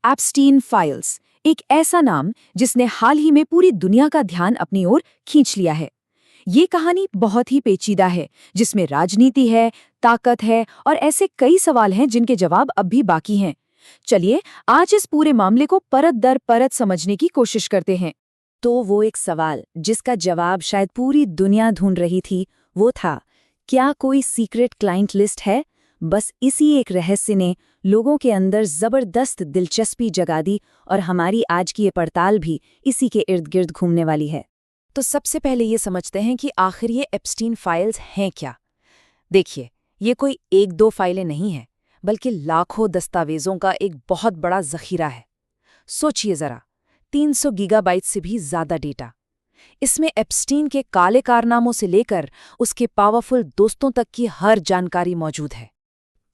Epstein files, एक ऐसा नाम जिसने हाल ही में पूरी दुनिया का ध्यान अपनी ओर खींच लिया है। ये कहानी बहुत ही पेचीदा है, जिसमें राजनीति है, ताकत है और ऐसे कई सवाल हैं जिनके जवाब अब भी बाकी हैं। चलिए आज इस पूरे मामले को परत दर परत समझने की कोशिश करते हैं। तो वो एक सवाल जिसका जवाब शायद पूरी दुनिया ढूंढ रही थी, वो था, क्या कोई सीक्रेट क्लाइंट लिस्ट है? बस इसी एक रहस्य ने लोगों के अंदर जबरदस्त दिलचस्पी जगा दी और हमारी आज की ये पड़ताल भी इसी के इर्द गिर्द घूमने वाली है। तो सबसे पहले ये समझते हैं कि आखिर ये एप्स्टीन फाइल्स हैं क्या। देखिए, ये कोई एक दो फाइलें नहीं हैं, बल्कि लाखों दस्तावेजों का एक बहुत बड़ा जखीरा है। सोचिए जरा, 300 गीगाबाइट से भी ज्यादा डेटा। इसमें एप्स्टीन के काले कारनामों से लेकर उसके पावरफुल दोस्तों तक की हर जानकारी मौजूद है।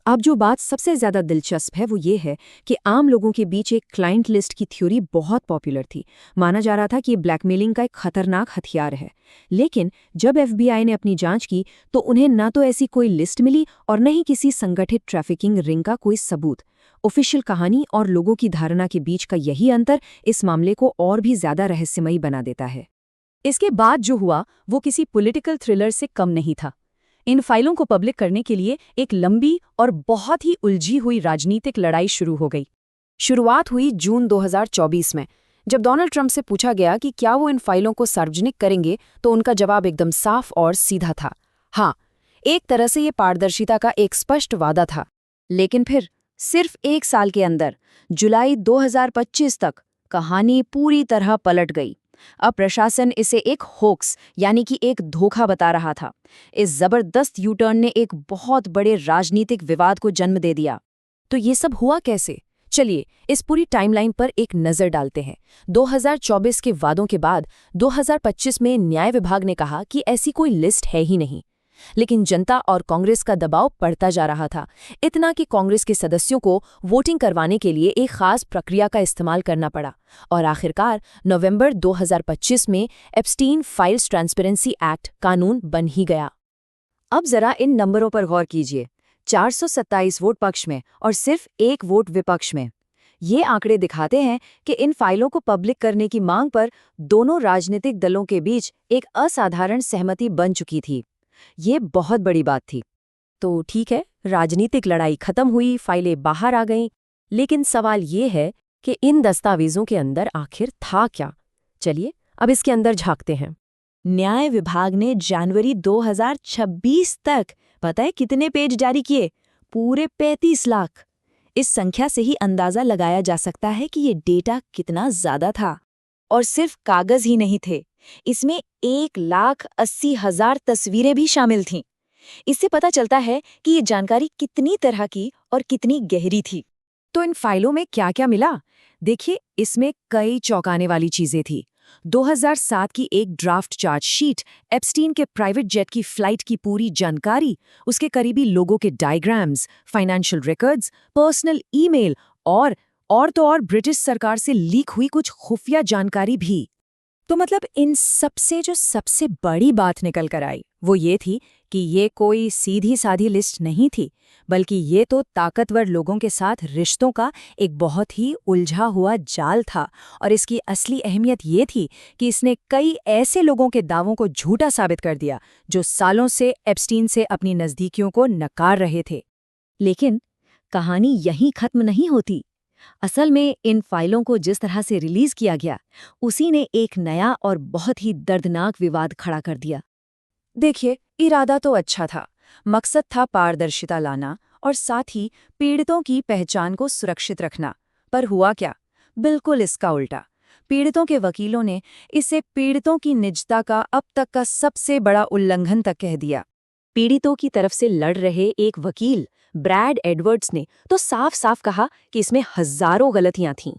अब जो बात सबसे ज्यादा दिलचस्प है वो ये है कि आम लोगों के बीच एक क्लाइंट लिस्ट की थ्योरी बहुत पॉपुलर थी। माना जा रहा था कि ये ब्लैकमेलिंग का एक खतरनाक हथियार है। लेकिन जब एफबीआई ने अपनी जांच की तो उन्हें ना तो ऐसी कोई लिस्ट मिली और न ही किसी संगठित ट्रैफिकिंग रिंग का कोई सबूत। ऑफिशियल कहानी और लोगों की धारणा के बीच का यही अंतर इस मामले को और भी ज्यादा रहस्यमयी बना देता है। इसके बाद जो हुआ वो किसी पॉलिटिकल थ्रिलर से कम नहीं था। इन फाइलों को पब्लिक करने के लिए एक लंबी और बहुत ही उलझी हुई राजनीतिक लड़ाई शुरू हो गई। शुरुआत हुई जून 2024 में, जब डोनाल्ड ट्रंप से पूछा गया कि क्या वो इन फाइलों को सार्वजनिक करेंगे, तो उनका जवाब एकदम साफ और सीधा था, हाँ। एक तरह से ये पारदर्शिता का एक स्पष्ट वादा था। लेकिन फिर सिर्फ एक साल के अंदर, जुलाई 2025 तक, कहानी पूरी तरह पलट गई। अब प्रशासन इसे एक होक्स यानी कि एक धोखा बता रहा था। इस जबरदस्त यू टर्न ने एक बहुत बड़े राजनीतिक विवाद को जन्म दे दिया। तो ये सब हुआ कैसे? चलिए इस पूरी टाइमलाइन पर एक नजर डालते हैं। 2024 के वादों के बाद 2025 में न्याय विभाग ने कहा कि ऐसी कोई लिस्ट है ही नहीं। लेकिन जनता और कांग्रेस का दबाव बढ़ता जा रहा था, इतना कि कांग्रेस के सदस्यों को वोटिंग करवाने के लिए एक खास प्रक्रिया का इस्तेमाल करना पड़ा और आखिरकार नवंबर 2025 में एप्स्टीन फाइल्स ट्रांसपेरेंसी एक्ट कानून बन ही गया। अब जरा इन नंबरों पर गौर कीजिए, 427 वोट पक्ष में और सिर्फ 1 वोट विपक्ष में। ये आंकड़े दिखाते हैं कि इन फाइलों को पब्लिक करने की मांग पर दोनों राजनीतिक दलों के बीच एक असाधारण सहमति बन चुकी थी। ये बहुत बड़ी बात थी। तो ठीक है, राजनीतिक लड़ाई खत्म हुई, फाइलें बाहर आ गईं, लेकिन सवाल ये है कि इन दस्तावेजों के अंदर आखिर था क्या? चलिए अब इसके अंदर झांकते हैं। न्याय विभाग ने जनवरी 2026 तक पता है कितने पेज जारी किए? पूरे 35 लाख। इस संख्या से ही अंदाजा लगाया जा सकता है कि ये डेटा कितना ज्यादा था। और सिर्फ कागज ही नहीं थे, इसमें 1,80,000 तस्वीरें भी शामिल थीं। इससे पता चलता है कि ये जानकारी कितनी तरह की और कितनी गहरी थी। तो इन फाइलों में क्या क्या मिला? देखिए, इसमें कई चौंकाने वाली चीजें थी। 2007 की एक ड्राफ्ट चार्जशीट, एप्स्टीन के प्राइवेट जेट की फ्लाइट की पूरी जानकारी, उसके करीबी लोगों के diagrams, financial records, personal email और तो और ब्रिटिश सरकार से लीक हुई कुछ खुफिया जानकारी भी। तो मतलब इन सबसे जो सबसे बड़ी बात निकल कर आई वो ये थी कि ये कोई सीधी साधी लिस्ट नहीं थी, बल्कि ये तो ताकतवर लोगों के साथ रिश्तों का एक बहुत ही उलझा हुआ जाल था। और इसकी असली अहमियत ये थी कि इसने कई ऐसे लोगों के दावों को झूठा साबित कर दिया जो सालों से एप्स्टीन से अपनी नज़दीकियों को नकार रहे थे। लेकिन कहानी यहीं खत्म नहीं होती। असल में इन फाइलों को जिस तरह से रिलीज किया गया, उसी ने एक नया और बहुत ही दर्दनाक विवाद खड़ा कर दिया। देखिए, इरादा तो अच्छा था, मकसद था पारदर्शिता लाना और साथ ही पीड़ितों की पहचान को सुरक्षित रखना। पर हुआ क्या? बिल्कुल इसका उल्टा। पीड़ितों के वकीलों ने इसे पीड़ितों की निजता का अब तक का सबसे बड़ा उल्लंघन तक कह दिया। पीड़ितों की तरफ से लड़ रहे एक वकील ब्रैड एडवर्ड्स ने तो साफ साफ कहा कि इसमें हजारों गलतियां थीं।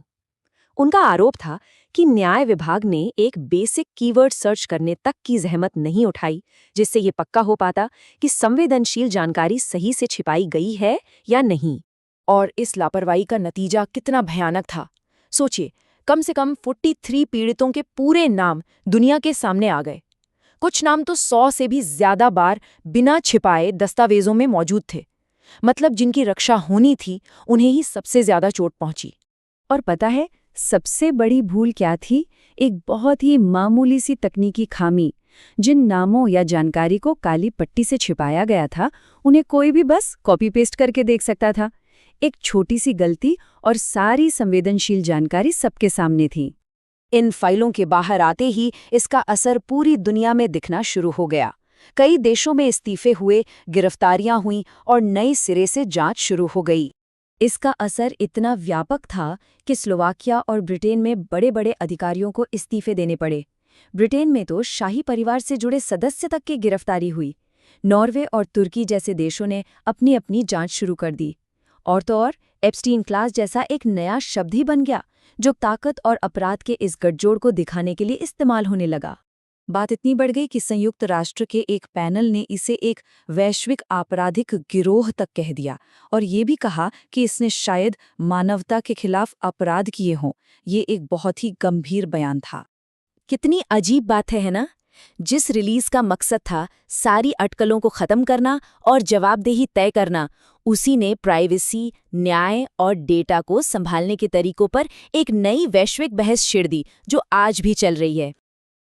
उनका आरोप था कि न्याय विभाग ने एक बेसिक कीवर्ड सर्च करने तक की जहमत नहीं उठाई, जिससे ये पक्का हो पाता कि संवेदनशील जानकारी सही से छिपाई गई है या नहीं। और इस लापरवाही का नतीजा कितना भयानक था, सोचिए। कम से कम 43 पीड़ितों के पूरे नाम दुनिया के सामने आ गए। कुछ नाम तो 100 से भी ज्यादा बार बिना छिपाए दस्तावेजों में मौजूद थे। मतलब जिनकी रक्षा होनी थी, उन्हें ही सबसे ज्यादा चोट पहुंची। और पता है सबसे बड़ी भूल क्या थी? एक बहुत ही मामूली सी तकनीकी खामी। जिन नामों या जानकारी को काली पट्टी से छिपाया गया था, उन्हें कोई भी बस कॉपी पेस्ट करके देख सकता था। एक छोटी सी गलती और सारी संवेदनशील जानकारी सबके सामने थी। इन फाइलों के बाहर आते ही इसका असर पूरी दुनिया में दिखना शुरू हो गया। कई देशों में इस्तीफे हुए, गिरफ्तारियां हुईं और नए सिरे से जांच शुरू हो गई। इसका असर इतना व्यापक था कि स्लोवाकिया और ब्रिटेन में बड़े-बड़े अधिकारियों को इस्तीफे देने पड़े। ब्रिटेन में तो शाही परिवार से जुड़े सदस्य तक की गिरफ्तारी हुई। नॉर्वे और तुर्की जैसे देशों ने अपनी-अपनी जांच शुरू कर दी। और तो और एप्स्टीन क्लास जैसा एक नया शब्द ही बन गया, जो ताकत और अपराध के इस गठजोड़ को दिखाने के लिए इस्तेमाल होने लगा। बात इतनी बढ़ गई कि संयुक्त राष्ट्र के एक पैनल ने इसे एक वैश्विक आपराधिक गिरोह तक कह दिया और ये भी कहा कि इसने शायद मानवता के खिलाफ अपराध किए हों। ये एक बहुत ही गंभीर बयान था। कितनी अजीब बात है ना? जिस रिलीज का मकसद था सारी अटकलों को खत्म करना और जवाबदेही तय करना, उसी ने प्राइवेसी, न्याय और डेटा को संभालने के तरीकों पर एक नई वैश्विक बहस छेड़ दी, जो आज भी चल रही है।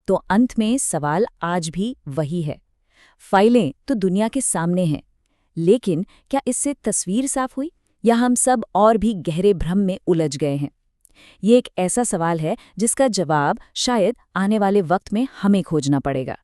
तो अंत में सवाल आज भी वही है। फाइलें तो दुनिया के सामने हैं, लेकिन क्या इससे तस्वीर साफ हुई या हम सब और भी गहरे भ्रम में उलझ गए हैं? ये एक ऐसा सवाल है जिसका जवाब शायद आने वाले वक्त में हमें खोजना पड़ेगा।